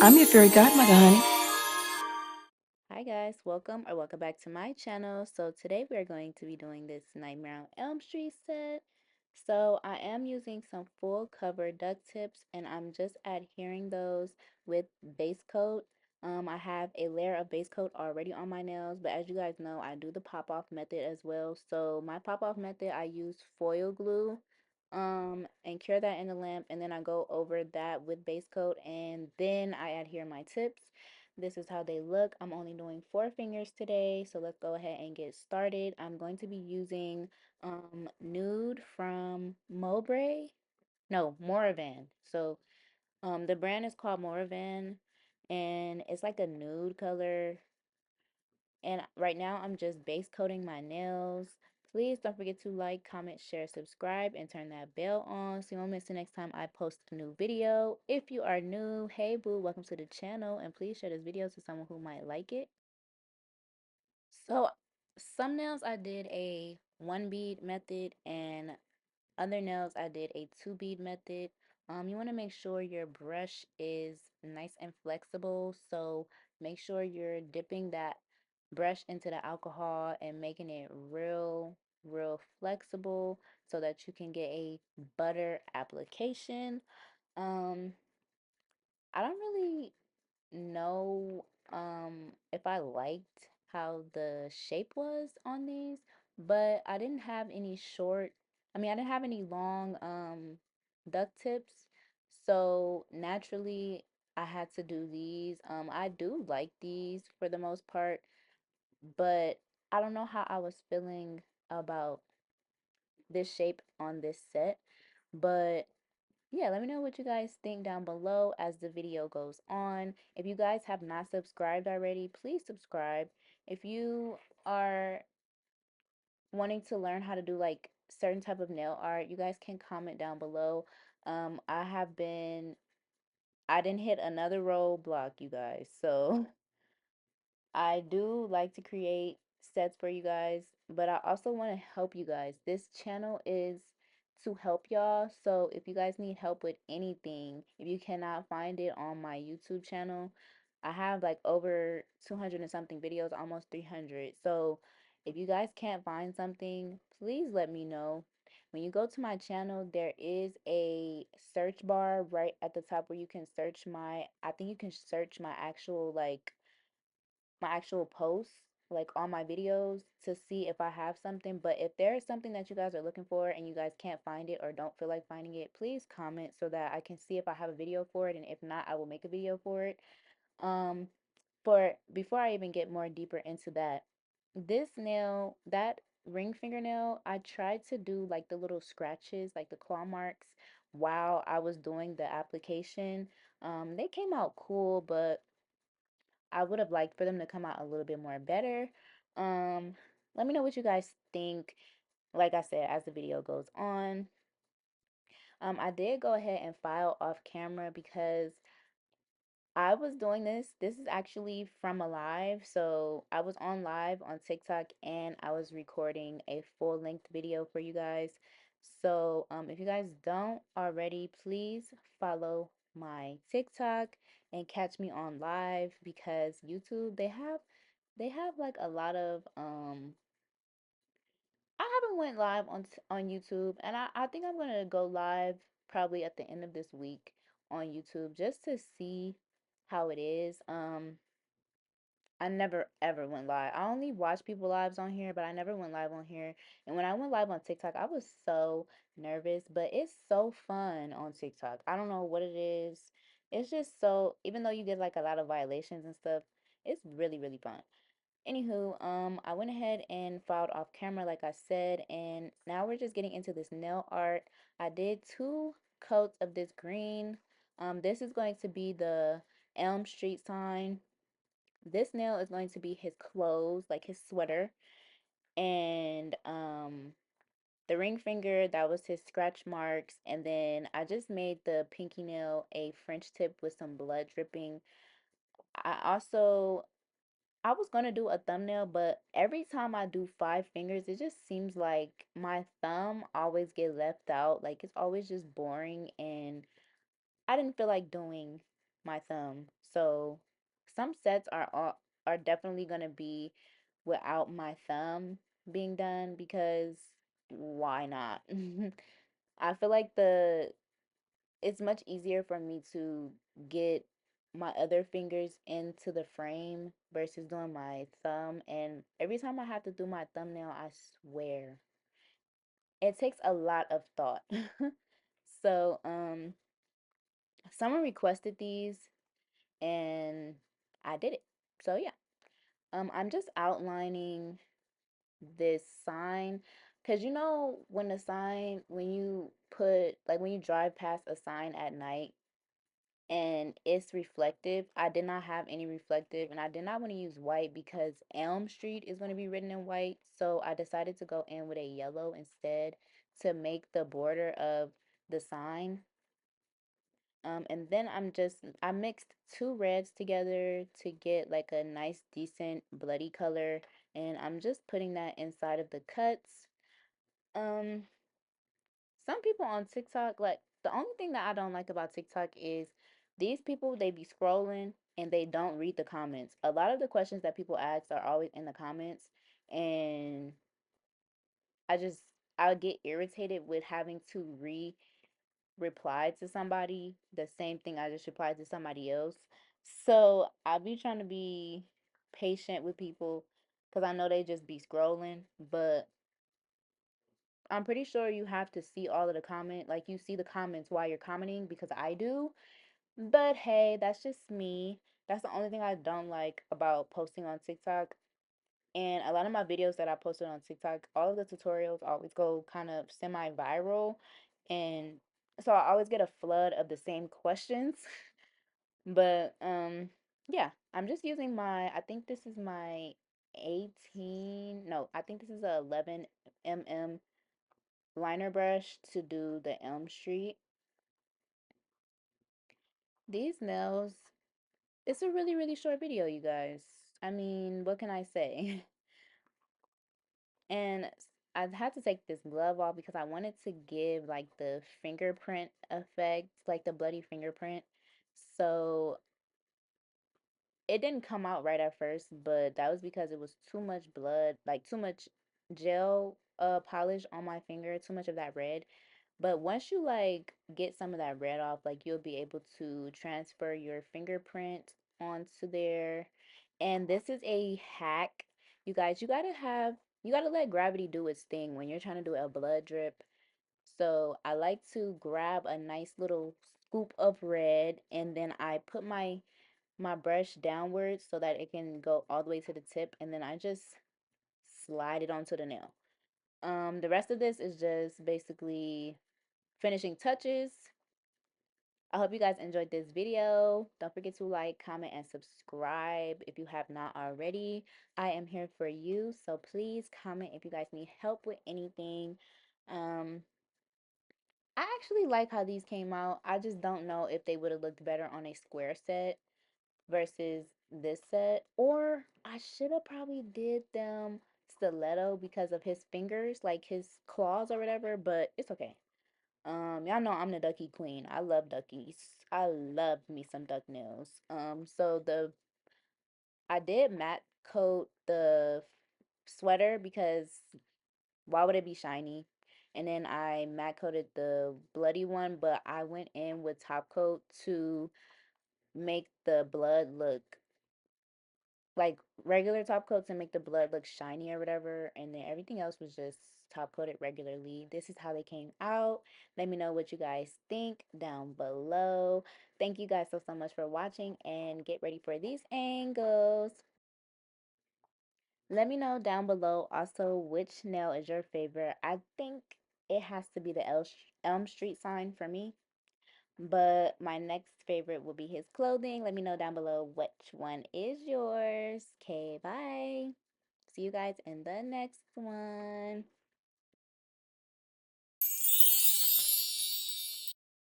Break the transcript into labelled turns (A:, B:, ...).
A: I'm your fairy godmother, honey.
B: Hi guys, welcome back to my channel. So today we are going to be doing this Nightmare on Elm Street set. So I am using some full cover duct tips and I'm just adhering those with base coat. I have a layer of base coat already on my nails, but as you guys know, I do the pop off method as well. So my pop off method, I use foil glue and cure that in the lamp, and then I go over that with base coat, and then I adhere my tips. This is how they look. I'm only doing 4 fingers today, so let's go ahead and get started. I'm going to be using Nude from Mowbray. No, Moravan. So the brand is called Moravan, and it's like a nude color. And right now I'm just base coating my nails. Please don't forget to like, comment, share, subscribe, and turn that bell on so you won't miss the next time I post a new video. If you are new, hey boo, welcome to the channel, and please share this video to someone who might like it. So some nails I did a 1 bead method, and other nails I did a 2 bead method. You want to make sure your brush is nice and flexible, so make sure you're dipping that brush into the alcohol and making it real flexible so that you can get a butter application. um I don't really know if I liked how the shape was on these, but I didn't have any I didn't have any long duct tips. So naturally I had to do these. I do like these for the most part, but I don't know how I was feeling about this shape on this set. But yeah, let me know what you guys think down below as the video goes on. If you guys have not subscribed already, please subscribe. If you are wanting to learn how to do like certain type of nail art, you guys can comment down below. I didn't hit another roadblock, you guys. So I do like to create sets for you guys, but I also want to help you guys. This channel is to help y'all. So if you guys need help with anything, if you cannot find it on my YouTube channel, I have like over 200 and something videos, almost 300. So if you guys can't find something, please let me know. When you go to my channel, there is a search bar right at the top where you can search I think you can search my actual posts like on my videos to see if I have something. But if there is something that you guys are looking for and you guys can't find it or don't feel like finding it, please comment so that I can see if I have a video for it, and if not, I will make a video for it. Um for Before I even get more deeper into that, this nail, that ring fingernail, I tried to do like the little scratches, like the claw marks while I was doing the application. They came out cool, but I would have liked for them to come out a little bit more better. Um, Let me know what you guys think, like I said, as the video goes on. I did go ahead and file off camera because I was doing this. This is actually from a live. So I was on live on TikTok and I was recording a full length video for you guys. So if you guys don't already, please follow my TikTok and catch me on live, because YouTube, they have like a lot of I haven't went live on YouTube, and I think I'm gonna go live probably at the end of this week on YouTube just to see how it is. I never ever went live. I only watch people lives on here, but I never went live on here. And when I went live on TikTok, I was so nervous, but it's so fun on TikTok. I don't know what it is. It's just so, even though you get like a lot of violations and stuff, it's really fun. Anywho, I went ahead and filed off camera, like I said, and now we're just getting into this nail art. I did 2 coats of this green. This is going to be the Elm Street sign. This nail is going to be his clothes, like his sweater, and the ring finger, that was his scratch marks, and then I just made the pinky nail a French tip with some blood dripping. I also I was gonna do a thumbnail, but every time I do 5 fingers, it just seems like my thumb always get left out. Like it's always just boring, and I didn't feel like doing my thumb. So some sets are definitely gonna be without my thumb being done because why not? I feel like the it's much easier for me to get my other fingers into the frame versus doing my thumb. And every time I have to do my thumbnail, I swear it takes a lot of thought. So, someone requested these and I did it. So yeah. I'm just outlining this sign because you know when the sign when you put like when you drive past a sign at night and it's reflective. I did not have any reflective and I did not want to use white because Elm Street is going to be written in white. So I decided to go in with a yellow instead to make the border of the sign. And then I mixed two reds together to get like a nice decent bloody color and I'm just putting that inside of the cuts. Um some people on TikTok, like the only thing that I don't like about TikTok is these people they be scrolling and they don't read the comments. A lot of the questions that people ask are always in the comments and I just I get irritated with having to reply to somebody the same thing I just replied to somebody else. So I be trying to be patient with people because I know they just be scrolling, but I'm pretty sure you have to see all of the comment. Like you see the comments while you're commenting because I do. But hey, that's just me. That's the only thing I don't like about posting on TikTok. And a lot of my videos that I posted on TikTok, all of the tutorials always go kind of semi-viral. And so I always get a flood of the same questions. But yeah, I'm just using I think this is my 18, no, I think this is a 11 mm liner brush to do the Elm Street. These nails, it's a really, really short video, you guys. I mean, what can I say? And I had to take this glove off because I wanted to give like the fingerprint effect, like the bloody fingerprint. So it didn't come out right at first, but that was because it was too much blood, like too much gel polish on my finger, too much of that red. But once you like get some of that red off, like you'll be able to transfer your fingerprint onto there. And this is a hack. You guys, you gotta let gravity do its thing when you're trying to do a blood drip. So I like to grab a nice little scoop of red and then I put my brush downwards so that it can go all the way to the tip and then I just slide it onto the nail. The rest of this is just basically finishing touches. I hope you guys enjoyed this video. Don't forget to like, comment, and subscribe if you have not already. I am here for you, so please comment if you guys need help with anything. Um, I actually like how these came out. I just don't know if they would have looked better on a square set versus this set. Or I should have probably did them stiletto because of his fingers, like his claws or whatever, but it's okay. Y'all know I'm the ducky queen. I love duckies. I love me some duck nails. So I did matte coat the sweater because why would it be shiny? And then I matte coated the bloody one, but I went in with top coat to make the blood look like regular top coat to make the blood look shiny or whatever, and then everything else was just top coated regularly. This is how they came out. Let me know what you guys think down below. Thank you guys so much for watching and get ready for these angles. Let me know down below also which nail is your favorite. I think it has to be the Elm Street sign for me. But my next favorite will be his clothing. Let me know down below which one is yours. Okay, bye. See you guys in the next one.